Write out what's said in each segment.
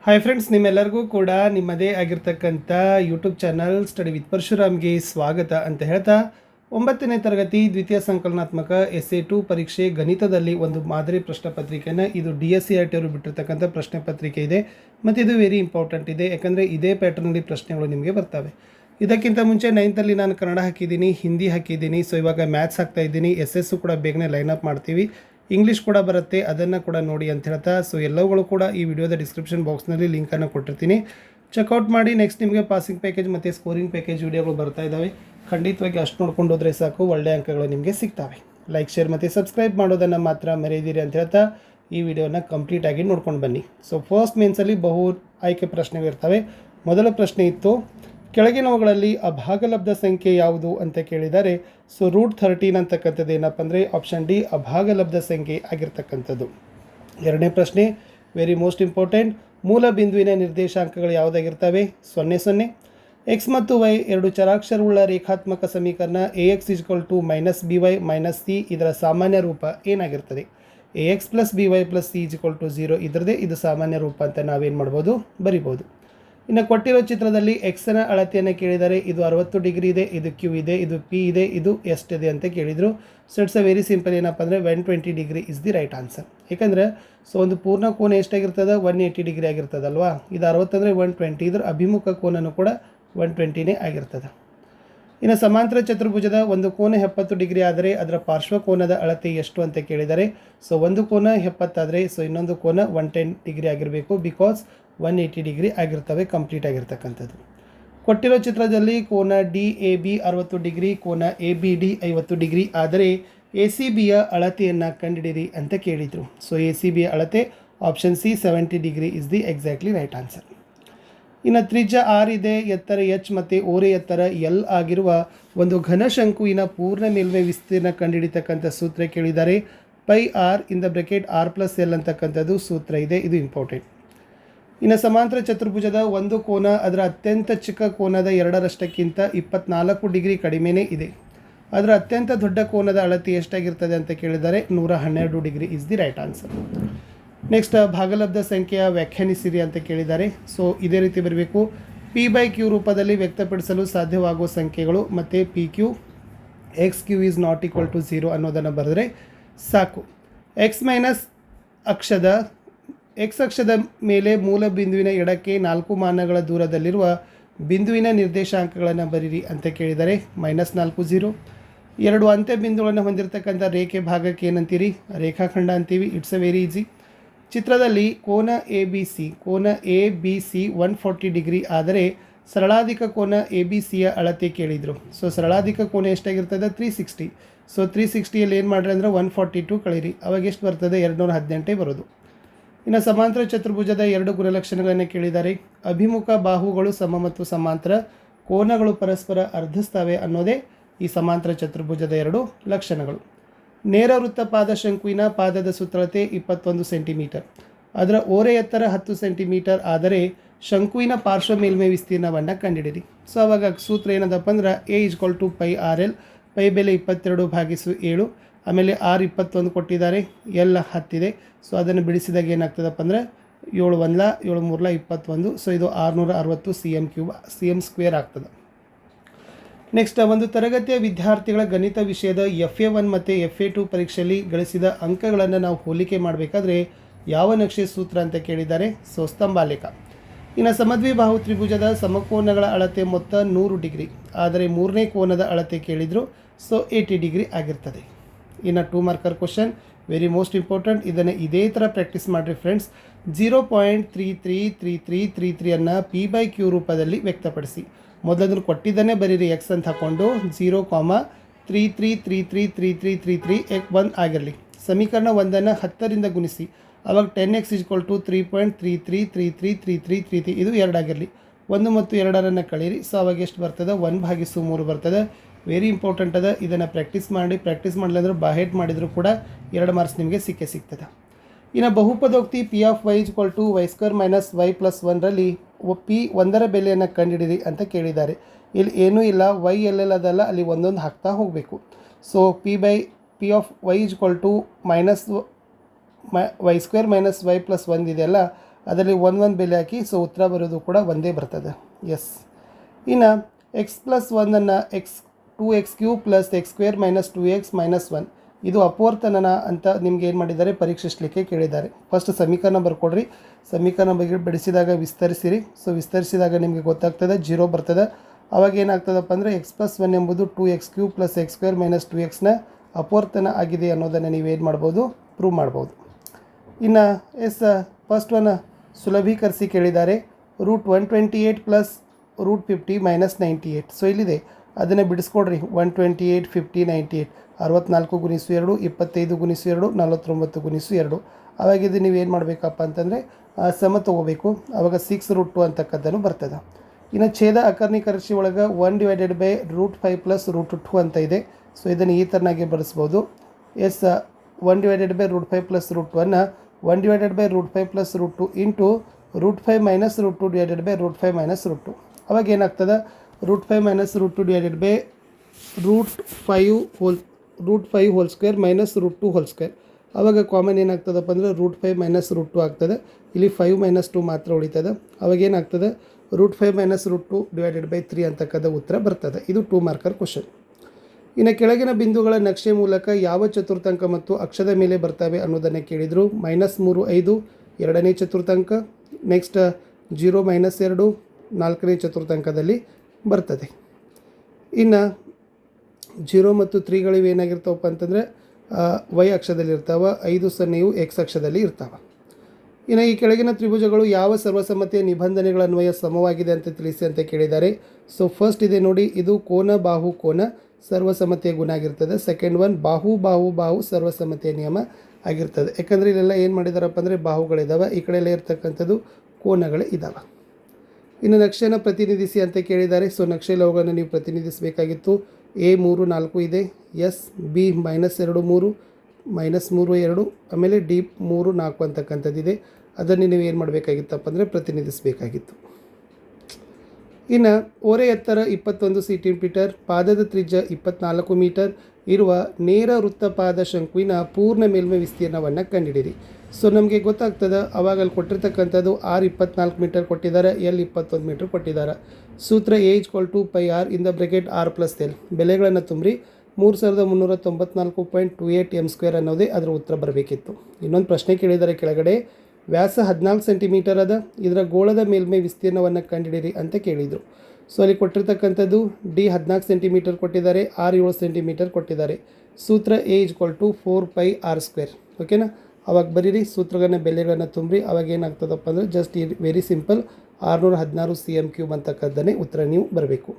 Hi friends, ನಿಮ್ಮೆಲ್ಲರಿಗೂ ಕೂಡ ನಿಮ್ಮದೇ ಆಗಿರ್ತಕ್ಕಂಥ ಯೂಟ್ಯೂಬ್ ಚಾನಲ್ ಸ್ಟಡಿ ವಿತ್ ಪರಶುರಾಮ್ಗೆ ಸ್ವಾಗತ ಅಂತ ಹೇಳ್ತಾ 9ನೇ ತರಗತಿ ದ್ವಿತೀಯ ಸಂಕಲನಾತ್ಮಕ SA2 ಪರೀಕ್ಷೆ ಗಣಿತದಲ್ಲಿ ಒಂದು ಮಾದರಿ ಪ್ರಶ್ನೆ ಪತ್ರಿಕೆಯನ್ನು ಇದು DSCRT ಅವರು ಬಿಟ್ಟಿರ್ತಕ್ಕಂಥ ಪ್ರಶ್ನೆ ಪತ್ರಿಕೆ ಇದೆ ಮತ್ತು ಇದು ವೆರಿ ಇಂಪಾರ್ಟೆಂಟ್ ಇದೆ. ಯಾಕಂದರೆ ಇದೇ ಪ್ಯಾಟರ್ನಲ್ಲಿ ಪ್ರಶ್ನೆಗಳು ನಿಮಗೆ ಬರ್ತವೆ. ಇದಕ್ಕಿಂತ ಮುಂಚೆ 9th ನಾನು ಕನ್ನಡ ಹಾಕಿದ್ದೀನಿ, ಹಿಂದಿ ಹಾಕಿದ್ದೀನಿ. ಸೊ ಇವಾಗ ಮ್ಯಾಥ್ಸ್ ಹಾಕ್ತಾ ಇದ್ದೀನಿ. SS ಕೂಡ ಬೇಗನೆ ಲೈನಪ್ ಮಾಡ್ತೀವಿ. ಇಂಗ್ಲೀಷ್ ಕೂಡ ಬರುತ್ತೆ, ಅದನ್ನು ಕೂಡ ನೋಡಿ ಅಂತ ಹೇಳ್ತಾ. ಸೊ ಎಲ್ಲವುಗಳು ಕೂಡ ಈ ವಿಡಿಯೋದ ಡಿಸ್ಕ್ರಿಪ್ಷನ್ ಬಾಕ್ಸ್ನಲ್ಲಿ ಲಿಂಕನ್ನು ಕೊಟ್ಟಿರ್ತೀನಿ, ಚೆಕ್ಔಟ್ ಮಾಡಿ. ನೆಕ್ಸ್ಟ್ ನಿಮಗೆ ಪಾಸಿಂಗ್ ಪ್ಯಾಕೇಜ್ ಮತ್ತು ಸ್ಕೋರಿಂಗ್ ಪ್ಯಾಕೇಜ್ ವಿಡಿಯೋಗಳು ಬರ್ತಾ ಇದ್ದಾವೆ. ಖಂಡಿತವಾಗಿ ಅಷ್ಟು ನೋಡ್ಕೊಂಡು ಹೋದರೆ ಸಾಕು, ಒಳ್ಳೆಯ ಅಂಕಗಳು ನಿಮಗೆ ಸಿಗ್ತವೆ. ಲೈಕ್, ಶೇರ್ ಮತ್ತು ಸಬ್ಸ್ಕ್ರೈಬ್ ಮಾಡೋದನ್ನು ಮಾತ್ರ ಮರೆಯದಿರಿ ಅಂತ ಹೇಳ್ತಾ ಈ ವಿಡಿಯೋನ ಕಂಪ್ಲೀಟಾಗಿ ನೋಡ್ಕೊಂಡು ಬನ್ನಿ. ಸೊ ಫಸ್ಟ್ ಮೇನ್ಸಲ್ಲಿ ಬಹು ಆಯ್ಕೆ ಪ್ರಶ್ನೆಗಳಿರ್ತವೆ. ಮೊದಲ ಪ್ರಶ್ನೆ ಇತ್ತು, ಕೆಳಗಿನವುಗಳಲ್ಲಿ ಅಭಾಗಲಬ್ಧ ಸಂಖ್ಯೆ ಯಾವುದು ಅಂತ ಕೇಳಿದ್ದಾರೆ. ಸೊ √13 ಅಂತಕ್ಕಂಥದ್ದು ಏನಪ್ಪ ಅಂದರೆ ಆಪ್ಷನ್ ಡಿ ಅಭಾಗಲಬ್ಧ ಸಂಖ್ಯೆ ಆಗಿರ್ತಕ್ಕಂಥದ್ದು. ಎರಡನೇ ಪ್ರಶ್ನೆ ವೆರಿ ಮೋಸ್ಟ್ ಇಂಪಾರ್ಟೆಂಟ್, ಮೂಲ ಬಿಂದುವಿನ ನಿರ್ದೇಶಾಂಕಗಳು ಯಾವುದಾಗಿರ್ತವೆ? 0 0. ಎಕ್ಸ್ ಮತ್ತು ವೈ ಎರಡು ಚರಾಕ್ಷರವುಳ್ಳ ರೇಖಾತ್ಮಕ ಸಮೀಕರಣ AX - BY - C ಇದರ ಸಾಮಾನ್ಯ ರೂಪ ಏನಾಗಿರ್ತದೆ? AX + BY + C = 0 ಇದರದೇ ಇದು ಸಾಮಾನ್ಯ ರೂಪ ಅಂತ ನಾವೇನು ಮಾಡ್ಬೋದು, ಬರಿಬೋದು. ಇನ್ನು ಕೊಟ್ಟಿರೋ ಚಿತ್ರದಲ್ಲಿ ಎಕ್ಸ್ನ ಅಳತೆಯನ್ನು ಕೇಳಿದರೆ ಇದು 60 ಡಿಗ್ರಿ ಇದೆ, ಇದು Q ಇದೆ, ಇದು P ಇದೆ, ಇದು ಎಷ್ಟಿದೆ ಅಂತ ಕೇಳಿದರು. So it's a very simple. ಏನಪ್ಪ ಅಂದರೆ 120 degree is the right answer. ಯಾಕಂದರೆ ಸೊ ಒಂದು ಪೂರ್ಣ ಕೋನ ಎಷ್ಟಾಗಿರ್ತದೆ? 180 ಡಿಗ್ರಿ ಆಗಿರ್ತದಲ್ವಾ. ಇದು 60 ಅಂದರೆ 120, ಇದರ ಅಭಿಮುಖ ಕೋನನೂ ಕೂಡ 120ನೇ ಆಗಿರ್ತದೆ. ಇನ್ನು ಸಮಾಂತರ ಚತುರ್ಭುಜದ ಒಂದು ಕೋನ 70 ಡಿಗ್ರಿ ಆದರೆ ಅದರ ಪಾರ್ಶ್ವ ಕೋನದ ಅಳತೆ ಎಷ್ಟು ಅಂತ ಕೇಳಿದರೆ, ಸೊ ಒಂದು ಕೋನ 70 ಆದರೆ ಸೊ ಇನ್ನೊಂದು ಕೋನ 110 ಡಿಗ್ರಿ ಆಗಿರಬೇಕು, ಬಿಕಾಸ್ 180 ಡಿಗ್ರಿ ಆಗಿರ್ತವೆ ಕಂಪ್ಲೀಟ್ ಆಗಿರ್ತಕ್ಕಂಥದ್ದು. ಕೊಟ್ಟಿರೋ ಚಿತ್ರದಲ್ಲಿ ಕೋನ DAB 60 ಡಿಗ್ರಿ, ಕೋನ ABD 50 ಡಿಗ್ರಿ ಆದರೆ ACBಯ ಅಳತೆಯನ್ನು ಕಂಡುಹಿಡಿಯಿರಿ ಅಂತ ಕೇಳಿದರು. ಸೊ ACBಯ ಅಳತೆ option C 70 degree is the exactly right answer. ಇನ್ನು ತ್ರಿಜ್ಯ R ಇದೆ, ಎತ್ತರ H ಮತ್ತು ಓರೆ ಎತ್ತರ L ಆಗಿರುವ ಒಂದು ಘನಶಂಕುವಿನ ಪೂರ್ಣ ಮೇಲ್ಮೈ ವಿಸ್ತೀರ್ಣ ಕಂಡುಹಿಡಿತಕ್ಕಂಥ ಸೂತ್ರ ಕೇಳಿದ್ದಾರೆ. πr R+L ಅಂತಕ್ಕಂಥದ್ದು ಸೂತ್ರ ಇದೆ, ಇದು ಇಂಪಾರ್ಟೆಂಟ್. ಇನ್ನು ಸಮಾಂತರ ಚತುರ್ಭುಜದ ಒಂದು ಕೋನ ಅದರ ಅತ್ಯಂತ ಚಿಕ್ಕ ಕೋನದ 2ರಷ್ಟಕ್ಕಿಂತ 24 ಡಿಗ್ರಿ ಕಡಿಮೆನೇ ಇದೆ. ಅದರ ಅತ್ಯಂತ ದೊಡ್ಡ ಕೋನದ ಅಳತೆ ಎಷ್ಟಾಗಿರ್ತದೆ ಅಂತ ಕೇಳಿದರೆ 112 degree is the right answer. Next ಭಾಗಲಬ್ಧ ಸಂಖ್ಯೆಯ ವ್ಯಾಖ್ಯಾನಿಸಿರಿ ಅಂತ ಕೇಳಿದ್ದಾರೆ. ಸೊ ಇದೇ ರೀತಿ ಬರಬೇಕು. P/Q ರೂಪದಲ್ಲಿ ವ್ಯಕ್ತಪಡಿಸಲು ಸಾಧ್ಯವಾಗುವ ಸಂಖ್ಯೆಗಳು ಮತ್ತು PQ XQ is not equal to 0 ಅನ್ನೋದನ್ನು ಬರೆದರೆ ಸಾಕು. X ಅಕ್ಷದ ಮೇಲೆ ಮೂಲ ಬಿಂದುವಿನ ಎಡಕ್ಕೆ 4 ಮಾನಗಳ ದೂರದಲ್ಲಿರುವ ಬಿಂದುವಿನ ನಿರ್ದೇಶಾಂಕಗಳನ್ನು ಬರೀರಿ ಅಂತ ಕೇಳಿದರೆ -4 0. ಎರಡು ಅಂತ್ಯ ಬಿಂದುಗಳನ್ನು ಹೊಂದಿರತಕ್ಕಂಥ ರೇಖೆ ಭಾಗಕ್ಕೆ ಏನಂತೀರಿ? ರೇಖಾಖಂಡ ಅಂತೀವಿ. It's a very easy. ಚಿತ್ರದಲ್ಲಿ ಕೋನ ABC 140 ಡಿಗ್ರಿ ಆದರೆ ಸರಳಾಧಿಕ ಕೋನ ABCಯ ಅಳತೆ ಕೇಳಿದರು. ಸೊ ಸರಳಾಧಿಕ ಕೋನ ಎಷ್ಟಾಗಿರ್ತದೆ? 360. ಸೊ 360ಯಲ್ಲಿ ಏನು ಮಾಡಿರಿ ಅಂದರೆ 142 ಕಳೀರಿ, ಅವಾಗ ಎಷ್ಟು ಬರ್ತದೆ? 218 ಬರೋದು. ಇನ್ನು ಸಮಾಂತರ ಚತುರ್ಭುಜದ ಎರಡು ಗುಣಲಕ್ಷಣಗಳನ್ನು ಕೇಳಿದ್ದಾರೆ. ಅಭಿಮುಖ ಬಾಹುಗಳು ಸಮ ಮತ್ತು ಸಮಾಂತರ ಕೋನಗಳು ಪರಸ್ಪರ ಅರ್ಧಿಸ್ತವೆ ಅನ್ನೋದೇ ಈ ಸಮಾಂತರ ಚತುರ್ಭುಜದ ಎರಡು ಲಕ್ಷಣಗಳು. ನೇರ ವೃತ್ತ ಪಾದ ಶಂಕುವಿನ ಪಾದದ ಸುತ್ತಳತೆ 21 ಸೆಂಟಿಮೀಟರ್, ಅದರ ಓರೆ ಎತ್ತರ 10 ಸೆಂಟಿಮೀಟರ್ ಆದರೆ ಶಂಕುವಿನ ಪಾರ್ಶ್ವ ಮೇಲ್ಮೈ ವಿಸ್ತೀರ್ಣವನ್ನು ಕಂಡುಹಿಡಿಯಿರಿ. ಸೊ ಅವಾಗ ಸೂತ್ರ ಏನದಪ್ಪ ಅಂದ್ರೆ A = πRL, ಪೈ ಬೆಲೆ 22/7, ಆಮೇಲೆ R 21 ಕೊಟ್ಟಿದ್ದಾರೆ, L 10 ಇದೆ. ಸೊ ಅದನ್ನು ಬಿಡಿಸಿದಾಗ ಏನಾಗ್ತದಪ್ಪ ಅಂದರೆ 7 1 7 3 21. ಸೊ ಇದು 660 cm² ಆಗ್ತದೆ. ನೆಕ್ಸ್ಟ್ ಒಂದು ತರಗತಿಯ ವಿದ್ಯಾರ್ಥಿಗಳ ಗಣಿತ ವಿಷಯದ FA1 ಮತ್ತು FA2 ಪರೀಕ್ಷೆಯಲ್ಲಿ ಗಳಿಸಿದ ಅಂಕಗಳನ್ನು ನಾವು ಹೋಲಿಕೆ ಮಾಡಬೇಕಾದ್ರೆ ಯಾವ ನಕ್ಷೆ ಸೂತ್ರ ಅಂತ ಕೇಳಿದ್ದಾರೆ? ಸೊ ಸ್ತಂಭಾಲೇಖ. ಇನ್ನು ಸಮದ್ವಿಬಾಹು ತ್ರಿಭುಜದ ಸಮಕೋನಗಳ ಅಳತೆ ಮೊತ್ತ 100 ಡಿಗ್ರಿ ಆದರೆ ಮೂರನೇ ಕೋನದ ಅಳತೆ ಕೇಳಿದರು. ಸೊ 80 ಡಿಗ್ರಿ ಆಗಿರ್ತದೆ. ಇನ್ನು 2 marker question, very most important. ಇದನ್ನು ಇದೇ ಥರ ಪ್ರಾಕ್ಟೀಸ್ ಮಾಡಿರಿ ಫ್ರೆಂಡ್ಸ್. 0.333333 ಅನ್ನು P/Q ರೂಪದಲ್ಲಿ ವ್ಯಕ್ತಪಡಿಸಿ. ಮೊದಲದನ್ನು ಕೊಟ್ಟಿದ್ದನ್ನೇ ಬರೀರಿ, ಎಕ್ಸ್ ಅಂತ ಹಾಕ್ಕೊಂಡು 0.33333333 1 ಆಗಿರಲಿ. ಸಮೀಕರಣ 1ಅನ್ನು 10ರಿಂದ ಗುಣಿಸಿ, ಅವಾಗ 10x = 3.33333333 ಇದು 2 ಆಗಿರಲಿ. 1 ಮತ್ತು 2 ಕಳೀರಿ. ಸೊ ಅವಾಗ ಎಷ್ಟು ಬರ್ತದೆ? 1/3 ಬರ್ತದೆ. ವೆರಿ ಇಂಪಾರ್ಟೆಂಟ್ ಅದ. ಇದನ್ನು ಪ್ರಾಕ್ಟೀಸ್ ಮಾಡಲಿಲ್ಲ ಅಂದ್ರೆ ಬಾಹೆಟ್ ಮಾಡಿದರೂ ಕೂಡ 2 ಮಾರ್ಕ್ಸ್ ನಿಮಗೆ ಸಿಗ್ತದೆ. ಇನ್ನು ಬಹುಪದೋಕ್ತಿ P of y = y² - y + 1ರಲ್ಲಿ P 1ರ ಬೆಲೆಯನ್ನು ಕಂಡುಹಿಡಿಯಿರಿ ಅಂತ ಕೇಳಿದ್ದಾರೆ. ಇಲ್ಲಿ ಏನೂ ಇಲ್ಲ, y ಎಲ್ಲೆಲ್ಲ ಅದಲ್ಲ ಅಲ್ಲಿ ಒಂದೊಂದು ಹಾಕ್ತಾ ಹೋಗಬೇಕು. So P of y = y² - y + 1 ಇದೆಯಲ್ಲ, ಅದರಲ್ಲಿ ಒಂದು ಬೆಲೆ ಹಾಕಿ. ಸೊ ಉತ್ತರ ಬರೋದು ಕೂಡ ಒಂದೇ ಬರ್ತದೆ. ಎಸ್. ಇನ್ನು x+1 2x³ + x² - 2x - 1 ಇದು ಅಪವರ್ತನನ ಅಂತ ನಿಮ್ಗೆ ಏನು ಮಾಡಿದ್ದಾರೆ ಪರೀಕ್ಷಿಸಲಿಕ್ಕೆ ಕೇಳಿದ್ದಾರೆ. ಫಸ್ಟ್ ಸಮೀಕರಣ ಬರ್ಕೊಡ್ರಿ. ಸಮೀಕರಣ ಬಿಡಿಸಿದಾಗ ವಿಸ್ತರಿಸಿರಿ. ಸೊ ವಿಸ್ತರಿಸಿದಾಗ ನಿಮಗೆ ಗೊತ್ತಾಗ್ತದೆ 0 ಬರ್ತದೆ. ಅವಾಗ ಏನಾಗ್ತದಪ್ಪ ಅಂದರೆ x+1 ಎಂಬುದು 2x³ + x² - 2xನ ಅಪವರ್ತನ ಆಗಿದೆ ಅನ್ನೋದನ್ನು ನೀವೇನು ಮಾಡ್ಬೋದು, ಪ್ರೂವ್ ಮಾಡ್ಬೋದು. ಇನ್ನು ಫಸ್ಟ್ ಒನ್ ಸುಲಭೀಕರಿಸಿ ಕೇಳಿದ್ದಾರೆ. √128 + √50 - 98. ಸೊ ಇಲ್ಲಿದೆ, ಅದನ್ನು ಬಿಡಿಸ್ಕೊಡ್ರಿ. 128 50 98 64 × 2 25 × 2 49 × 2. ಅವಾಗ ಇದು ನೀವೇನು ಮಾಡಬೇಕಪ್ಪ ಅಂತಂದರೆ ಸಮ ತೊಗೋಬೇಕು. ಆವಾಗ 6√2 ಅಂತಕ್ಕಂಥದ್ದು ಬರ್ತದೆ. ಇನ್ನು ಛೇದ ಅಕರ್ಣೀಕರಿಸಿ ಒಳಗೆ 1/√5 + √2 ಅಂತ ಇದೆ. ಸೊ ಇದನ್ನು ಈ ಥರನಾಗಿ ಬಳಸ್ಬೋದು. 1/√5 + √2 1/√5 + √2 ಇಂಟು √5 - √2 /√5 - √2. ಅವಾಗ ಏನಾಗ್ತದೆ, √5 - √2 √5 whole square minus √2 whole square. ಆವಾಗ ಕಾಮನ್ ಏನಾಗ್ತದಪ್ಪ ಅಂದರೆ √5 - √2 ಆಗ್ತದೆ. ಇಲ್ಲಿ 5 - 2 ಮಾತ್ರ ಉಳಿತದೆ. ಅವಾಗ ಏನಾಗ್ತದೆ, √5 - √2 /3 ಅಂತಕ್ಕಂಥ ಉತ್ತರ ಬರ್ತದೆ. ಇದು 2 ಮಾರ್ಕರ್ ಕ್ವಶನ್. ಇನ್ನು ಕೆಳಗಿನ ಬಿಂದುಗಳ ನಕ್ಷೆ ಮೂಲಕ ಯಾವ ಚತುರ್ಥಾಂಕ ಮತ್ತು ಅಕ್ಷದ ಮೇಲೆ ಬರ್ತವೆ ಅನ್ನೋದನ್ನು ಕೇಳಿದರು. -3 5 ಎರಡನೇ ಚತುರ್ಥಾಂಕ, ನೆಕ್ಸ್ಟ್ 0 - 2 ನಾಲ್ಕನೇ ಚತುರ್ಥಾಂಕದಲ್ಲಿ ಬರ್ತದೆ. ಇನ್ನು 0 ಮತ್ತು 3ಗಳಿವು ಏನಾಗಿರ್ತಾವಪ್ಪ ಅಂತಂದರೆ y ಅಕ್ಷದಲ್ಲಿ ಇರ್ತಾವೆ, 5 0 x ಅಕ್ಷದಲ್ಲಿ ಇರ್ತಾವೆ. ಇನ್ನು ಈ ಕೆಳಗಿನ ತ್ರಿಭುಜಗಳು ಯಾವ ಸರ್ವಸಮ್ಮತಿಯ ನಿಬಂಧನೆಗಳ ಅನ್ವಯ ಸಮವಾಗಿದೆ ಅಂತ ತಿಳಿಸಿ ಅಂತ ಕೇಳಿದ್ದಾರೆ. ಸೊ ಫಸ್ಟ್ ಇದೆ ನೋಡಿ, ಇದು ಕೋನ ಬಾಹು ಕೋನ ಸರ್ವಸಮ್ಮತಿಯ ಗುಣ ಆಗಿರ್ತದೆ. ಸೆಕೆಂಡ್ ಒನ್ ಬಾಹು ಬಾಹು ಬಾಹು ಸರ್ವಸಮ್ಮತಿಯ ನಿಯಮ ಆಗಿರ್ತದೆ. ಯಾಕಂದರೆ ಇಲ್ಲೆಲ್ಲ ಏನು ಮಾಡಿದಾರಪ್ಪ ಅಂದರೆ ಬಾಹುಗಳಿದ್ದಾವೆ, ಈ ಕಡೆ ಎಲ್ಲ ಇರ್ತಕ್ಕಂಥದ್ದು ಕೋನಗಳೇ ಇದ್ದಾವೆ. ಇನ್ನು ನಕ್ಷೆನ ಪ್ರತಿನಿಧಿಸಿ ಅಂತ ಕೇಳಿದ್ದಾರೆ. ಸೊ ನಕ್ಷೆಯಲ್ಲಿ ಅವುಗಳನ್ನು ನೀವು ಪ್ರತಿನಿಧಿಸಬೇಕಾಗಿತ್ತು. A 3 4 ಇದೆ, B -2 3 -3 2, ಆಮೇಲೆ D 3 4 ಅಂತಕ್ಕಂಥದ್ದಿದೆ. ಅದನ್ನು ನೀವು ಏನು ಮಾಡಬೇಕಾಗಿತ್ತಪ್ಪ ಅಂದರೆ ಪ್ರತಿನಿಧಿಸಬೇಕಾಗಿತ್ತು. ಇನ್ನು ಓರೆ ಎತ್ತರ 21 ಸೆಂಟಿಮೀಟರ್, ಪಾದದ ತ್ರಿಜ್ಯ 24 ಮೀಟರ್ ಇರುವ ನೇರ ವೃತ್ತಪಾದ ಶಂಕುವಿನ ಪೂರ್ಣ ಮೇಲ್ಮೈ ವಿಸ್ತೀರ್ಣವನ್ನು ಕಂಡುಹಿಡಿಯಿರಿ. ಸೊ ನಮಗೆ ಗೊತ್ತಾಗ್ತದೆ, ಅವಾಗ ಅಲ್ಲಿ ಕೊಟ್ಟಿರ್ತಕ್ಕಂಥದ್ದು R 24 ಮೀಟರ್ ಕೊಟ್ಟಿದ್ದಾರೆ, L 21 ಮೀಟರ್ ಕೊಟ್ಟಿದ್ದಾರೆ. ಸೂತ್ರ A = πr in the bracket R + L. ಬೆಲೆಗಳನ್ನು ತುಂಬ್ರಿ. 3394.28 m² ಅನ್ನೋದೇ ಅದರ ಉತ್ತರ ಬರಬೇಕಿತ್ತು. ಇನ್ನೊಂದು ಪ್ರಶ್ನೆ ಕೇಳಿದ್ದಾರೆ ಕೆಳಗಡೆ, ವ್ಯಾಸ 14 ಸೆಂಟಿಮೀಟರ್ ಅದ, ಇದರ ಗೋಳದ ಮೇಲ್ಮೈ ವಿಸ್ತೀರ್ಣವನ್ನು ಕಂಡುಹಿಡಿಯಿರಿ ಅಂತ ಕೇಳಿದರು. ಸೊ ಅಲ್ಲಿ ಕೊಟ್ಟಿರ್ತಕ್ಕಂಥದ್ದು D 14 ಸೆಂಟಿಮೀಟರ್ ಕೊಟ್ಟಿದ್ದಾರೆ, R 7 ಸೆಂಟಿಮೀಟರ್ ಕೊಟ್ಟಿದ್ದಾರೆ. ಸೂತ್ರ A = 4πr². ಓಕೆನಾ? ಅವಾಗ ಬರೀರಿ, ಸೂತ್ರಗಳನ್ನ ಬೆಲೆಗಳನ್ನು ತುಂಬ್ರಿ. ಅವಾಗ ಏನಾಗ್ತದಪ್ಪ ಅಂದರೆ ಜಸ್ಟ್ ವೆರಿ ಸಿಂಪಲ್ 616 cm³ ಅಂತಕ್ಕಂಥದ್ದೇ ಉತ್ತರ ನೀವು ಬರಬೇಕು.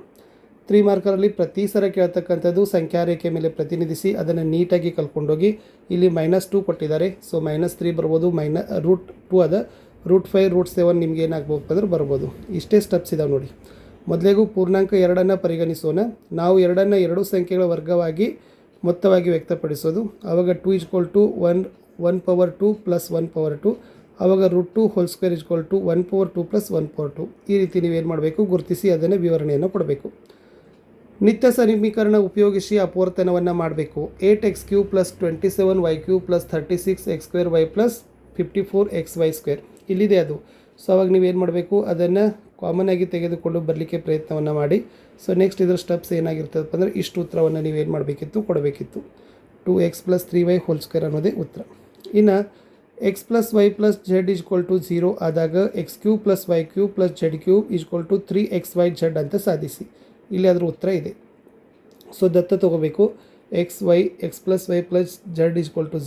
3 ಮಾರ್ಕರಲ್ಲಿ ಪ್ರತಿ ಸಲ ಕೇಳ್ತಕ್ಕಂಥದ್ದು ಸಂಖ್ಯಾ ರೇಖೆ ಮೇಲೆ ಪ್ರತಿನಿಧಿಸಿ ಅದನ್ನು ನೀಟಾಗಿ ಕಲ್ಕೊಂಡೋಗಿ. ಇಲ್ಲಿ -2 ಕೊಟ್ಟಿದ್ದಾರೆ, ಸೊ -3 ಬರ್ಬೋದು. √2 ಅದ, √5 √7 ನಿಮ್ಗೆ ಏನಾಗ್ಬೋದು ಅಂದ್ರೆ ಬರ್ಬೋದು. ಇಷ್ಟೇ ಸ್ಟೆಪ್ಸ್ ಇದಾವೆ ನೋಡಿ. ಮೊದಲಿಗೂ ಪೂರ್ಣಾಂಕ 2ಅನ್ನು ಪರಿಗಣಿಸೋಣ. ನಾವು 2ಅನ್ನು 2 ಸಂಖ್ಯೆಗಳ ವರ್ಗವಾಗಿ ಮೊತ್ತವಾಗಿ ವ್ಯಕ್ತಪಡಿಸೋದು. ಆವಾಗ 2 = 1/2 + 1/2. ಆವಾಗ √2 ಹೋಲ್ ಸ್ಕ್ವೇರ್ = 1/2 + 1/2. ಈ ರೀತಿ ನೀವೇನು ಮಾಡಬೇಕು, ಗುರುತಿಸಿ ಅದನ್ನು ವಿವರಣೆಯನ್ನು ಕೊಡಬೇಕು. ನಿತ್ಯ ಸಮೀಕರಣ ಉಪಯೋಗಿಸಿ ಅಪವರ್ತನವನ್ನು ಮಾಡಬೇಕು. 8x³ + 27y³ + 36x² y + 54xy². ಇಲ್ಲಿದೆ ಅದು. ಸೊ ಅವಾಗ ನೀವೇನು ಮಾಡಬೇಕು, ಅದನ್ನು ಕಾಮನ್ ಆಗಿ ತೆಗೆದುಕೊಂಡು ಬರಲಿಕ್ಕೆ ಪ್ರಯತ್ನವನ್ನು ಮಾಡಿ. ಸೊ ನೆಕ್ಸ್ಟ್ ಇದರ ಸ್ಟೆಪ್ಸ್ ಏನಾಗಿರ್ತದಪ್ಪ ಅಂದರೆ ಇಷ್ಟು ಉತ್ತರವನ್ನು ನೀವೇನು ಮಾಡಬೇಕಿತ್ತು, ಕೊಡಬೇಕಿತ್ತು. 2x + 3y² ಅನ್ನೋದೇ ಉತ್ತರ. ಇನ್ನು x + y + z = 0 ಆದಾಗ x³ + y³ + z³ = 3xyz ಅಂತ ಸಾಧಿಸಿ. ಇಲ್ಲಿ ಅದರ ಉತ್ತರ ಇದೆ. ಸೊ ದತ್ತ ತೊಗೋಬೇಕು. x + y + z =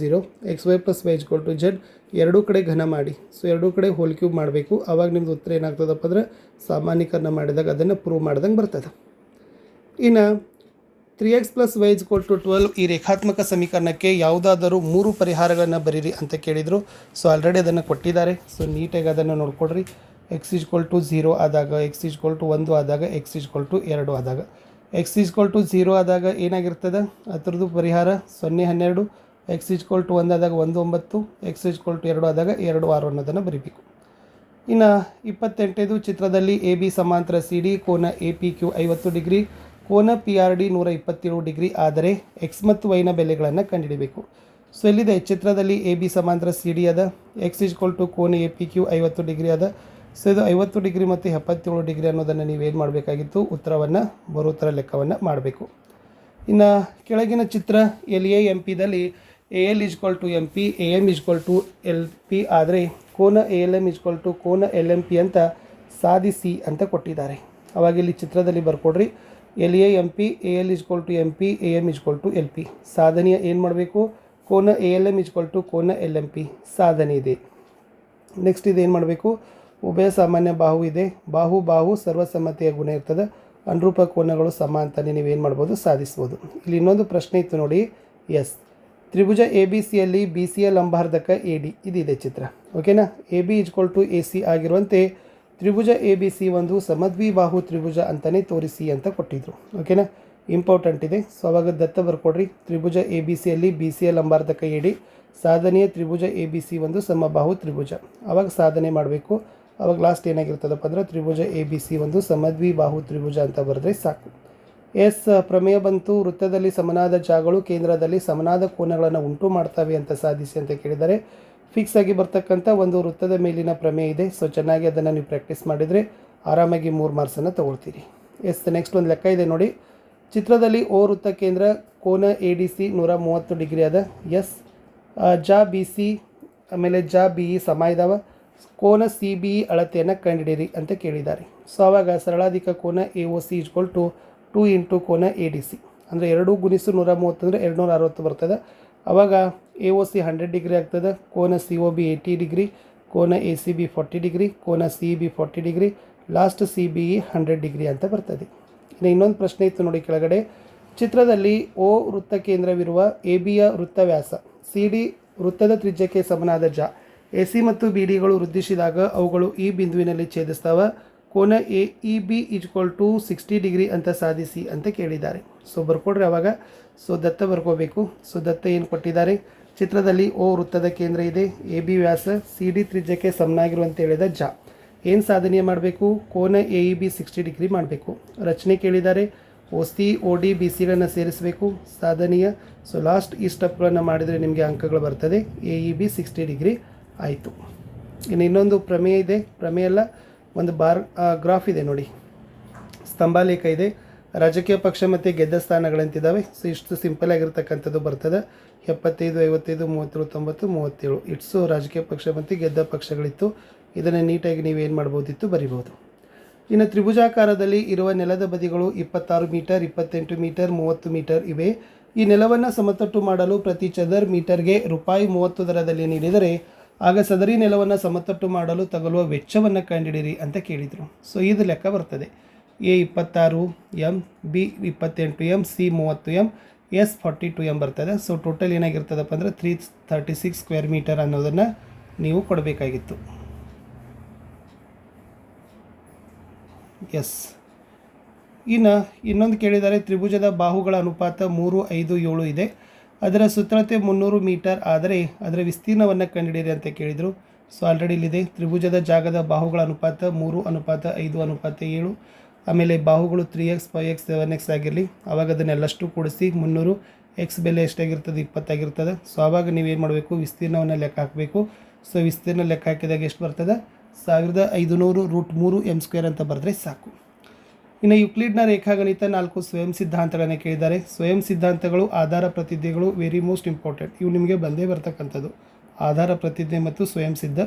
0, xy + y = z ಎರಡೂ ಕಡೆ ಘನ ಮಾಡಿ. ಸೊ ಎರಡೂ ಕಡೆ ಹೋಲ್ ಕ್ಯೂಬ್ ಮಾಡಬೇಕು. ಆವಾಗ ನಿಮ್ಮದು ಉತ್ತರ ಏನಾಗ್ತದಪ್ಪ ಅಂದರೆ ಸಾಮಾನ್ಯೀಕರಣ ಮಾಡಿದಾಗ ಅದನ್ನು ಪ್ರೂವ್ ಮಾಡ್ದಂಗೆ ಬರ್ತದೆ. ಇನ್ನು 3x + y = 12 ಈ ರೇಖಾತ್ಮಕ ಸಮೀಕರಣಕ್ಕೆ ಯಾವುದಾದರೂ 3 ಪರಿಹಾರಗಳನ್ನು ಬರೀರಿ ಅಂತ ಕೇಳಿದರು. ಸೊ ಆಲ್ರೆಡಿ ಅದನ್ನು ಕೊಟ್ಟಿದ್ದಾರೆ. ಸೊ ನೀಟಾಗಿ ಅದನ್ನು ನೋಡ್ಕೊಡ್ರಿ. x = 0 ಆದಾಗ, x = 1 ಆದಾಗ, x = 2 ಆದಾಗ. x = 0 ಆದಾಗ ಏನಾಗಿರ್ತದೆ, ಅದರದ್ದು ಪರಿಹಾರ 0 12, x = 1 ಆದಾಗ 1 9, x = 2 ಆದಾಗ 2 6 ಅನ್ನೋದನ್ನು ಬರೀಬೇಕು. ಇನ್ನು 28 ಚಿತ್ರದಲ್ಲಿ AB ಸಮಾಂತರ CD, ಕೋನ APQ 50 ಡಿಗ್ರಿ, ಕೋನ PRD 127 ಡಿಗ್ರಿ ಆದರೆ x ಮತ್ತು y ನ ಬೆಲೆಗಳನ್ನು ಕಂಡುಹಿಡಬೇಕು. ಸೊ ಇಲ್ಲಿದೆ ಚಿತ್ರದಲ್ಲಿ ಎ ಬಿ ಸಮಾಂತರ ಸಿ ಡಿ ಅದ, ಎಕ್ಸ್ = ಕೋನ ಎ ಪಿ ಕ್ಯೂ 50 ಡಿಗ್ರಿ ಅದ. ಸೊ ಇದು 50 ಡಿಗ್ರಿ ಮತ್ತು 77 ಡಿಗ್ರಿ ಅನ್ನೋದನ್ನು ನೀವೇನು ಮಾಡಬೇಕಾಗಿತ್ತು, ಉತ್ತರವನ್ನು ಬರೋ ಥರ ಲೆಕ್ಕವನ್ನು ಮಾಡಬೇಕು. ಇನ್ನು ಕೆಳಗಿನ ಚಿತ್ರ ಎಲ್ ಎ ಎಂ ಪಿದಲ್ಲಿ A L = M P, A M = L P ಆದರೆ ಕೋನ ಎ ಎಲ್ ಎಮ್ = ಕೋನ ಎಲ್ ಎಮ್ ಪಿ ಅಂತ ಸಾಧಿಸಿ ಅಂತ ಕೊಟ್ಟಿದ್ದಾರೆ. ಅವಾಗ ಇಲ್ಲಿ ಚಿತ್ರದಲ್ಲಿ ಬರ್ಕೊಡ್ರಿ, L A M P, A L = M P, A M = L P. ಸಾಧನೆಯ ಏನು ಮಾಡಬೇಕು, ಕೋನ ಎ ಎಲ್ ಎಮ್ = ಕೋನ ಎಲ್ ಎಮ್ ಪಿ ಸಾಧನೆ ಇದೆ. ನೆಕ್ಸ್ಟ್ ಇದೇನು ಮಾಡಬೇಕು, ಉಭಯ ಸಾಮಾನ್ಯ ಬಾಹು ಇದೆ, ಬಾಹು ಸರ್ವಸಮ್ಮತೆಯ ಗುಣ ಇರ್ತದೆ, ಅನುರೂಪ ಕೋನಗಳು ಸಮ ಅಂತಲೇ ನೀವೇನು ಮಾಡ್ಬೋದು, ಸಾಧಿಸ್ಬೋದು. ಇಲ್ಲಿ ಇನ್ನೊಂದು ಪ್ರಶ್ನೆ ಇತ್ತು ನೋಡಿ, ಎಸ್ ತ್ರಿಭುಜ ಎ ಬಿ ಸಿಯಲ್ಲಿ ಬಿ ಸಿಯ ಲಂಬಾರ್ಧಕ ಎ ಡಿ ಇದಿದೆ ಚಿತ್ರ. ಓಕೆನಾ, ಎ ಬಿ = ಎ ಸಿ ಆಗಿರುವಂತೆ ತ್ರಿಭುಜ ಎ ಬಿ ಸಿ ಒಂದು ಸಮದ್ವಿಬಾಹು ತ್ರಿಭುಜ ಅಂತಲೇ ತೋರಿಸಿ ಅಂತ ಕೊಟ್ಟಿದ್ರು. ಓಕೆನಾ, ಇಂಪಾರ್ಟೆಂಟ್ ಇದೆ. ಸೊ ಅವಾಗ ದತ್ತ ಬರ್ಕೊಡ್ರಿ, ತ್ರಿಭುಜ ಎ ಬಿ ಸಿಯಲ್ಲಿ ಬಿ ಸಿಯ ಲಂಬಾರ್ಧಕ ಎ ಡಿ, ಸಾಧನೆಯ ತ್ರಿಭುಜ ಎ ಬಿ ಸಿ ಒಂದು ಸಮಬಾಹು ತ್ರಿಭುಜ. ಅವಾಗ ಸಾಧನೆ ಮಾಡಬೇಕು. ಅವಾಗ ಲಾಸ್ಟ್ ಏನಾಗಿರ್ತದಪ್ಪ ಅಂದ್ರೆ ತ್ರಿಭುಜ ಎ ಬಿ ಸಿ ಒಂದು ಸಮದ್ವಿಬಾಹು ತ್ರಿಭುಜ ಅಂತ ಬರೆದ್ರೆ ಸಾಕು. ಎಸ್ ಪ್ರಮೇಯ ಬಂತು, ವೃತ್ತದಲ್ಲಿ ಸಮನಾದ ಜಾಗಗಳು ಕೇಂದ್ರದಲ್ಲಿ ಸಮನಾದ ಕೋನಗಳನ್ನು ಉಂಟು ಮಾಡ್ತವೆ ಅಂತ ಸಾಧಿಸಿ ಅಂತ ಕೇಳಿದರೆ ಫಿಕ್ಸ್ ಆಗಿ ಬರ್ತಕ್ಕಂಥ ಒಂದು ವೃತ್ತದ ಮೇಲಿನ ಪ್ರಮೇಯ ಇದೆ. ಸೊ ಚೆನ್ನಾಗಿ ಅದನ್ನು ನೀವು ಪ್ರಾಕ್ಟೀಸ್ ಮಾಡಿದರೆ ಆರಾಮಾಗಿ 3 ಮಾರ್ಕ್ಸನ್ನು ತೊಗೊಳ್ತೀರಿ. ಎಸ್ ನೆಕ್ಸ್ಟ್ ಒಂದು ಲೆಕ್ಕ ಇದೆ ನೋಡಿ, ಚಿತ್ರದಲ್ಲಿ ಓ ವೃತ್ತ ಕೇಂದ್ರ ಕೋನ ಎ ಡಿ ಸಿ 130 ಡಿಗ್ರಿ ಅದ. ಎಸ್ ಜಾ ಬಿ ಸಿ ಆಮೇಲೆ ಜಾ ಬಿ ಇ ಸಮ ಇದ್ದಾವೆ. ಕೋನ ಸಿ ಬಿ ಇ ಅಳತೆಯನ್ನು ಕಂಡುಹಿಡಿಯಿರಿ ಅಂತ ಕೇಳಿದ್ದಾರೆ. ಸೊ ಆವಾಗ ಸರಳಾಧಿಕ ಕೋನ ಎ ಒ ಸಿ = 2 × ಕೋನ ಎ ಡಿ ಸಿ ಅಂದರೆ 2 × 130 ಅಂದರೆ 260 ಬರ್ತದೆ. ಆವಾಗ ಎ ಒ ಸಿ 100 ಡಿಗ್ರಿ ಆಗ್ತದೆ, ಕೋನ ಸಿ ಒ ಬಿ 80 ಡಿಗ್ರಿ, ಕೋನ ಎ ಸಿ ಬಿ 40 ಡಿಗ್ರಿ, ಕೋನ C B 40 degree, last C B E 100 degree ಅಂತ ಬರ್ತದೆ. ಇನ್ನು ಇನ್ನೊಂದು ಪ್ರಶ್ನೆ ಇತ್ತು ನೋಡಿ ಕೆಳಗಡೆ, ಚಿತ್ರದಲ್ಲಿ ಓ ವೃತ್ತ ಕೇಂದ್ರವಿರುವ ಎ ಬಿಯ ವೃತ್ತ ವ್ಯಾಸ ಸಿ ಡಿ ವೃತ್ತದ ತ್ರಿಜ್ಯಕ್ಕೆ ಸಮನಾದ ಜ ಎ ಸಿ ಮತ್ತು ಬಿ ಡಿಗಳು ವೃದ್ಧಿಸಿದಾಗ ಅವುಗಳು ಈ ಬಿಂದುವಿನಲ್ಲಿ ಛೇದಿಸ್ತಾವೆ. ಕೋನ ಎ ಇ ಬಿ = 60 ಡಿಗ್ರಿ ಅಂತ ಸಾಧಿಸಿ ಅಂತ ಕೇಳಿದ್ದಾರೆ. ಸೊ ಬರ್ಕೊಡ್ರಿ ಅವಾಗ. ಸೊ ದತ್ತ ಬರ್ಕೋಬೇಕು. ಸೊ ದತ್ತ ಏನು ಕೊಟ್ಟಿದ್ದಾರೆ, ಚಿತ್ರದಲ್ಲಿ ಓ ವೃತ್ತದ ಕೇಂದ್ರ ಇದೆ, ಎ ಬಿ ವ್ಯಾಸ ಸಿ ಡಿ ತ್ರಿಜ್ಯಕ್ಕೆ ಸಮನಾಗಿರುವಂತ ಹೇಳಿದ ಜ ಏನು ಸಾಧನೆ ಮಾಡಬೇಕು, ಕೋನ ಎ ಇ ಬಿ 60 ಡಿಗ್ರಿ ಮಾಡಬೇಕು. ರಚನೆ ಕೇಳಿದ್ದಾರೆ, O C O D B ಸಿಗಳನ್ನು ಸೇರಿಸಬೇಕು ಸಾಧನೆಯ. ಸೊ ಲಾಸ್ಟ್ ಈ ಸ್ಟೆಪ್ಗಳನ್ನು ಮಾಡಿದರೆ ನಿಮಗೆ ಅಂಕಗಳು ಬರ್ತದೆ. ಎ ಇ ಬಿ 60 ಡಿಗ್ರಿ ಆಯಿತು. ಇನ್ನು ಇನ್ನೊಂದು ಪ್ರಮೇಯ ಇದೆ, ಪ್ರಮೇಯ ಅಲ್ಲ ಒಂದು ಗ್ರಾಫ್ ಇದೆ ನೋಡಿ, ಸ್ತಂಭಾಲೇಖ ಇದೆ, ರಾಜಕೀಯ ಪಕ್ಷ ಮತ್ತು ಗೆದ್ದ ಸ್ಥಾನಗಳಂತಿದ್ದಾವೆ. ಸೊ ಇಷ್ಟು ಸಿಂಪಲ್ ಆಗಿರ್ತಕ್ಕಂಥದ್ದು ಬರ್ತದೆ. 75, 55, 37, 90, 37 ಇಟ್ಸು ರಾಜಕೀಯ ಪಕ್ಷ ಮತ್ತು ಗೆದ್ದ ಪಕ್ಷಗಳಿತ್ತು. ಇದನ್ನು ನೀಟಾಗಿ ನೀವೇನು ಮಾಡ್ಬೋದಿತ್ತು, ಬರಿಬೋದು. ಇನ್ನು ತ್ರಿಭುಜಾಕಾರದಲ್ಲಿ ಇರುವ ನೆಲದ ಬದಿಗಳು 26 ಮೀಟರ್, 28 ಮೀಟರ್, 30 ಮೀಟರ್ ಇವೆ. ಈ ನೆಲವನ್ನು ಸಮತಟ್ಟು ಮಾಡಲು ಪ್ರತಿ ಚದರ್ ಮೀಟರ್ಗೆ ₹30 ದರದಲ್ಲಿ ನೀಡಿದರೆ ಆಗ ಸದರಿ ನೆಲವನ್ನು ಸಮತಟ್ಟು ಮಾಡಲು ತಗಲುವ ವೆಚ್ಚವನ್ನು ಕಂಡುಹಿಡಿಯಿರಿ ಅಂತ ಕೇಳಿದರು. ಸೊ ಇದು ಲೆಕ್ಕ ಬರ್ತದೆ. A 26 m, b 28 m, c 30 m, s 42 m ಬರ್ತದೆ. ಸೊ ಟೋಟಲ್ ಏನಾಗಿರ್ತದಪ್ಪ ಅಂದರೆ 336 ಸ್ಕ್ವೇರ್ ಮೀಟರ್ ಅನ್ನೋದನ್ನು ನೀವು ಕೊಡಬೇಕಾಗಿತ್ತು. ಎಸ್ ಇನ್ನೊಂದು ಕೇಳಿದ್ದಾರೆ, ತ್ರಿಭುಜದ ಬಾಹುಗಳ ಅನುಪಾತ 3, 5, 7 ಇದೆ. ಅದರ ಸುತ್ತಳತೆ 300 ಮೀಟರ್ ಆದರೆ ಅದರ ವಿಸ್ತೀರ್ಣವನ್ನು ಕಂಡುಹಿಡಿಯಿರಿ ಅಂತ ಕೇಳಿದರು. ಸೊ ಆಲ್ರೆಡಿ ಇಲ್ಲಿದೆ, ತ್ರಿಭುಜದ ಜಾಗದ ಬಾಹುಗಳ ಅನುಪಾತ 3:5:7. ಆಮೇಲೆ ಬಾಹುಗಳು 3x 5x 7x ಆಗಿರಲಿ. ಆವಾಗ ಅದನ್ನೆಲ್ಲಷ್ಟು ಕೂಡಿಸಿ 300, ಎಕ್ಸ್ ಬೆಲೆ ಎಷ್ಟಾಗಿರ್ತದೆ 20 ಆಗಿರ್ತದೆ. ಸೊ ಆವಾಗ ನೀವೇನು ಮಾಡಬೇಕು, ವಿಸ್ತೀರ್ಣವನ್ನು ಲೆಕ್ಕ ಹಾಕಬೇಕು. ಸೊ ವಿಸ್ತೀರ್ಣ ಲೆಕ್ಕ ಹಾಕಿದಾಗ ಎಷ್ಟು ಬರ್ತದೆ, 1500√3 m² ಅಂತ ಬರೆದ್ರೆ ಸಾಕು. ಇನ್ನು ಯುಕ್ಲಿಡ್ನ ರೇಖಾಗಣಿತ 4 ಸ್ವಯಂ ಸಿದ್ಧಾಂತಗಳನ್ನು ಕೇಳಿದ್ದಾರೆ. ಸ್ವಯಂ ಸಿದ್ಧಾಂತಗಳು ಆಧಾರ ಪ್ರತಿಜ್ಞೆಗಳು ವೆರಿ ಮೋಸ್ಟ್ ಇಂಪಾರ್ಟೆಂಟ್. ಇವು ನಿಮಗೆ ಬಂದೇ ಬರ್ತಕ್ಕಂಥದ್ದು. ಆಧಾರ ಪ್ರತಿಜ್ಞೆ ಮತ್ತು ಸ್ವಯಂ ಸಿದ್ಧ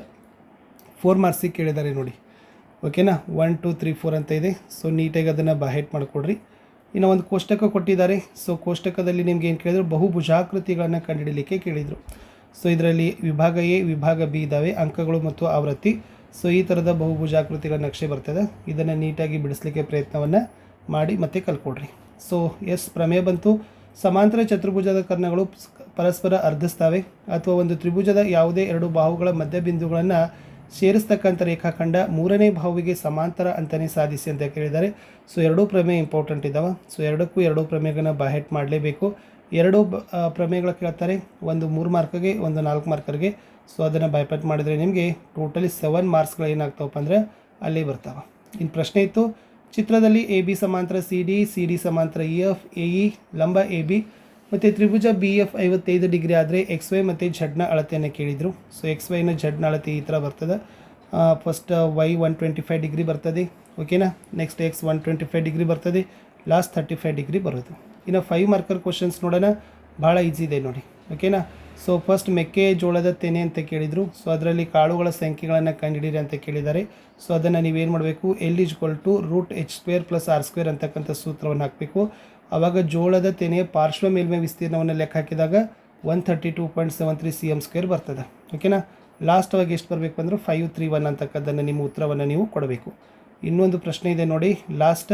4 ಮಾರ್ಕ್ಸಿಗೆ ಕೇಳಿದ್ದಾರೆ ನೋಡಿ. ಓಕೆನಾ, 1 2 3 4 ಅಂತ ಇದೆ. ಸೊ ನೀಟಾಗಿ ಅದನ್ನು ಬಹೆಟ್ ಮಾಡಿಕೊಡ್ರಿ. ಇನ್ನು ಒಂದು ಕೋಷ್ಟಕ ಕೊಟ್ಟಿದ್ದಾರೆ. ಸೊ ಕೋಷ್ಟಕದಲ್ಲಿ ನಿಮ್ಗೆ ಏನು ಕೇಳಿದ್ರು, ಬಹುಭುಜಾಕೃತಿಗಳನ್ನು ಕಂಡುಹಿಡಲಿಕ್ಕೆ ಕೇಳಿದರು. ಸೊ ಇದರಲ್ಲಿ ವಿಭಾಗ ಎ ವಿಭಾಗ ಬಿ ಇದ್ದಾವೆ, ಅಂಕಗಳು ಮತ್ತು ಆವೃತ್ತಿ. ಸೊ ಈ ಥರದ ಬಹುಭುಜಾಕೃತಿಗಳ ನಕ್ಷೆ ಬರ್ತದೆ. ಇದನ್ನು ನೀಟಾಗಿ ಬಿಡಿಸಲಿಕ್ಕೆ ಪ್ರಯತ್ನವನ್ನು ಮಾಡಿ ಮತ್ತೆ ಕಲ್ಕೊಡ್ರಿ. ಸೊ ಪ್ರಮೇಯ ಬಂತು, ಸಮಾಂತರ ಚತುರ್ಭುಜದ ಕರ್ಣಗಳು ಪರಸ್ಪರ ಅರ್ಧಿಸ್ತವೆ ಅಥವಾ ಒಂದು ತ್ರಿಭುಜದ ಯಾವುದೇ 2 ಬಾಹುಗಳ ಮಧ್ಯಬಿಂದುಗಳನ್ನು ಸೇರಿಸ್ತಕ್ಕಂಥ ರೇಖಾಖಂಡ 3ನೇ ಬಾಹುವಿಗೆ ಸಮಾಂತರ ಅಂತಲೇ ಸಾಧಿಸಿ ಅಂತ ಕೇಳಿದ್ದಾರೆ. ಸೊ 2 ಪ್ರಮೇಯ ಇಂಪಾರ್ಟೆಂಟ್ ಇದ್ದಾವೆ. ಸೊ 2 ಪ್ರಮೇಯಗಳನ್ನ ಬಹೆಟ್ ಮಾಡಲೇಬೇಕು. 2 ಪ್ರಮೇಯಗಳು ಕೇಳ್ತಾರೆ, ಒಂದು 3 ಮಾರ್ಕ್ಗೆ, ಒಂದು 4 ಮಾರ್ಕರ್ಗೆ. ಸೊ ಅದನ್ನು ಬೈಪಾಟ್ ಮಾಡಿದರೆ ನಿಮಗೆ ಟೋಟಲಿ 7 ಮಾರ್ಕ್ಸ್ಗಳು ಏನಾಗ್ತಾವಪ್ಪ ಅಂದರೆ ಅಲ್ಲೇ ಬರ್ತಾವೆ. ಇನ್ನು ಪ್ರಶ್ನೆ ಇತ್ತು, ಚಿತ್ರದಲ್ಲಿ ಎ ಬಿ ಸಮಾಂತರ ಸಿ ಡಿ, ಸಿ ಡಿ ಸಮಾಂತರ ಇ ಎಫ್, ಎ ಇ ಲಂಬ ಎ ಬಿ, ಮತ್ತು ತ್ರಿಭುಜ ಬಿ ಎಫ್ 55 ಡಿಗ್ರಿ ಆದರೆ ಎಕ್ಸ್ ವೈ ಮತ್ತು ಝಡ್ನ ಅಳತೆಯನ್ನು ಕೇಳಿದರು. ಸೊ ಎಕ್ಸ್ ವೈನ ಝಡ್ನ ಅಳತೆ ಈ ಥರ ಬರ್ತದೆ. ಫಸ್ಟ್ ವೈ 125 ಡಿಗ್ರಿ ಬರ್ತದೆ, ಓಕೆನಾ. ನೆಕ್ಸ್ಟ್ ಎಕ್ಸ್ 125 ಡಿಗ್ರಿ ಬರ್ತದೆ, ಲಾಸ್ಟ್ 35 ಡಿಗ್ರಿ ಬರೋದು. ಇನ್ನು 5 ಮಾರ್ಕರ್ ಕ್ವಶನ್ಸ್ ನೋಡೋಣ, ಭಾಳ ಈಸಿ ಇದೆ ನೋಡಿ, ಓಕೆನಾ. ಸೊ ಫಸ್ಟ್ ಮೆಕ್ಕೆಜೋಳದ ತೆನೆ ಅಂತ ಕೇಳಿದರು. ಸೊ ಅದರಲ್ಲಿ ಕಾಳುಗಳ ಸಂಖ್ಯೆಗಳನ್ನು ಕಂಡುಹಿಡಿಯಿರಿ ಅಂತ ಕೇಳಿದ್ದಾರೆ. ಸೊ ಅದನ್ನು ನೀವೇನು ಮಾಡಬೇಕು, L = √h² + r² ಅಂತಕ್ಕಂಥ ಸೂತ್ರವನ್ನು ಹಾಕಬೇಕು. ಆವಾಗ ಜೋಳದ ತೆನೆಯ ಪಾರ್ಶ್ವ ಮೇಲ್ಮೈ ವಿಸ್ತೀರ್ಣವನ್ನು ಲೆಕ್ಕ ಹಾಕಿದಾಗ 132.73 cm² ಬರ್ತದೆ, ಓಕೆನಾ. ಲಾಸ್ಟ್ ಅವಾಗ ಎಷ್ಟು ಬರಬೇಕು ಅಂದ್ರೆ 531 ಅಂತಕ್ಕದ್ದನ್ನು ನಿಮ್ಮ ಉತ್ತರವನ್ನು ನೀವು ಕೊಡಬೇಕು. ಇನ್ನೊಂದು ಪ್ರಶ್ನೆ ಇದೆ ನೋಡಿ, ಲಾಸ್ಟ್.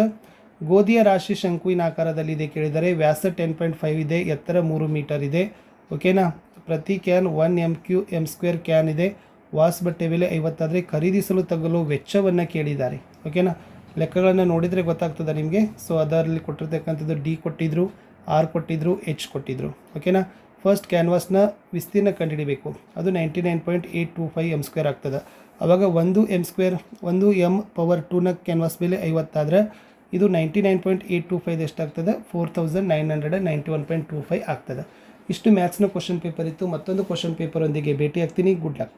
ಗೋಧಿಯ ರಾಶಿ ಶಂಕುವಿನ ಆಕಾರದಲ್ಲಿದೆ ಕೇಳಿದರೆ, ವ್ಯಾಸ 10.5 ಇದೆ, ಎತ್ತರ 3 ಮೀಟರ್ ಇದೆ, ಓಕೆನಾ. ಪ್ರತಿ ಕ್ಯಾನ್ 1 m² ಕ್ಯಾನ್ ಇದೆ, ವಾಸ್ ಬಟ್ಟೆ ಬೆಲೆ 50 ಆದರೆ ಖರೀದಿಸಲು ತಗಲು ವೆಚ್ಚವನ್ನು ಕೇಳಿದ್ದಾರೆ, ಓಕೆನಾ. ಲೆಕ್ಕಗಳನ್ನು ನೋಡಿದರೆ ಗೊತ್ತಾಗ್ತದೆ ನಿಮಗೆ. ಸೊ ಅದರಲ್ಲಿ ಕೊಟ್ಟಿರ್ತಕ್ಕಂಥದ್ದು ಡಿ ಕೊಟ್ಟಿದ್ರು, ಆರ್ ಕೊಟ್ಟಿದ್ರು, ಎಚ್ ಕೊಟ್ಟಿದ್ರು, ಓಕೆನಾ. ಫಸ್ಟ್ ಕ್ಯಾನ್ವಾಸ್ನ ವಿಸ್ತೀರ್ಣ ಕಂಡುಹಿಡಿಬೇಕು, ಅದು 99.825 m² ಆಗ್ತದೆ. ಆವಾಗ 1 m² ಕ್ಯಾನ್ವಾಸ್ ಬೆಲೆ 50 ಆದರೆ ಇದು 99.825 ಎಷ್ಟಾಗ್ತದೆ, 4991.25 ಆಗ್ತದೆ. ಇಷ್ಟು ಮ್ಯಾಥ್ಸ್ನ ಕ್ವಶನ್ ಪೇಪರ್ ಇತ್ತು. ಮತ್ತೊಂದು ಕ್ವಶನ್ ಪೇಪರೊಂದಿಗೆ ಭೇಟಿ ಆಗ್ತೀನಿ. Good luck.